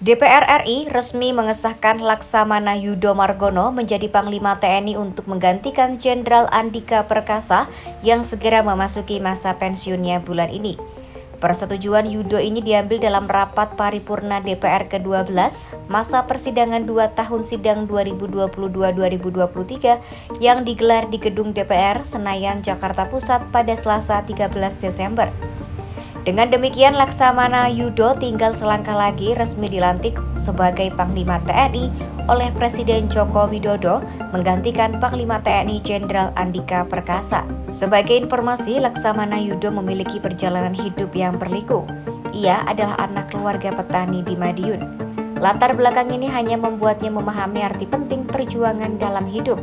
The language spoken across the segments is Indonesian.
DPR RI resmi mengesahkan Laksamana Yudho Margono menjadi Panglima TNI untuk menggantikan Jenderal Andika Perkasa yang segera memasuki masa pensiunnya bulan ini. Persetujuan Yudho ini diambil dalam rapat paripurna DPR ke-12 masa persidangan 2 tahun sidang 2022-2023 yang digelar di Gedung DPR Senayan, Jakarta Pusat pada Selasa 13 Desember. Dengan demikian, Laksamana Yudho tinggal selangkah lagi resmi dilantik sebagai Panglima TNI oleh Presiden Joko Widodo menggantikan Panglima TNI Jenderal Andika Perkasa. Sebagai informasi, Laksamana Yudho memiliki perjalanan hidup yang berliku. Ia adalah anak keluarga petani di Madiun. Latar belakang ini hanya membuatnya memahami arti penting perjuangan dalam hidup.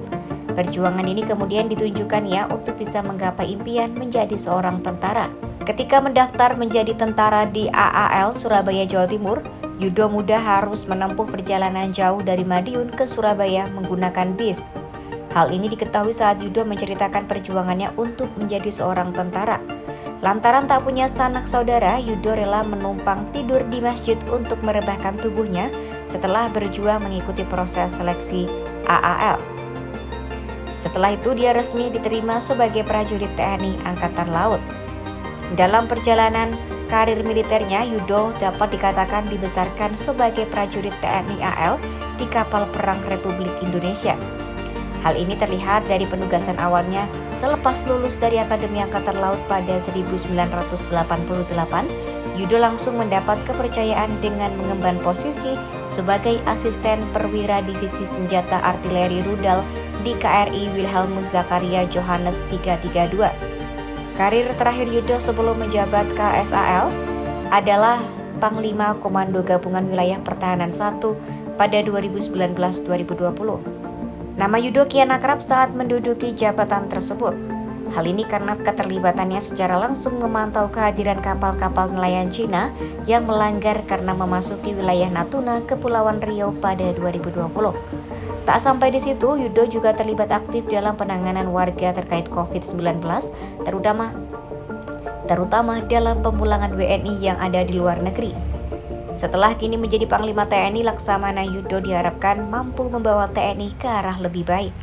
Perjuangan ini kemudian ditunjukkannya untuk bisa menggapai impian menjadi seorang tentara. Ketika mendaftar menjadi tentara di AAL Surabaya, Jawa Timur, Yudho muda harus menempuh perjalanan jauh dari Madiun ke Surabaya menggunakan bis. Hal ini diketahui saat Yudho menceritakan perjuangannya untuk menjadi seorang tentara. Lantaran tak punya sanak saudara, Yudho rela menumpang tidur di masjid untuk merebahkan tubuhnya setelah berjuang mengikuti proses seleksi AAL. Setelah itu dia resmi diterima sebagai prajurit TNI Angkatan Laut. Dalam perjalanan karir militernya, Yudho dapat dikatakan dibesarkan sebagai prajurit TNI AL di kapal perang Republik Indonesia. Hal ini terlihat dari penugasan awalnya selepas lulus dari Akademi Angkatan Laut pada 1988. Yudho langsung mendapat kepercayaan dengan mengemban posisi sebagai asisten perwira divisi senjata artileri rudal di KRI Wilhelmus Zakaria Johannes 332. Karir terakhir Yudho sebelum menjabat KSAL adalah Panglima Komando Gabungan Wilayah Pertahanan 1 pada 2019-2020. Nama Yudho kian akrab saat menduduki jabatan tersebut. Hal ini karena keterlibatannya secara langsung memantau kehadiran kapal-kapal nelayan Cina yang melanggar karena memasuki wilayah Natuna, Kepulauan Riau pada 2020. Tak sampai di situ, Yudho juga terlibat aktif dalam penanganan warga terkait COVID-19, terutama dalam pemulangan WNI yang ada di luar negeri. Setelah kini menjadi Panglima TNI, Laksamana Yudho diharapkan mampu membawa TNI ke arah lebih baik.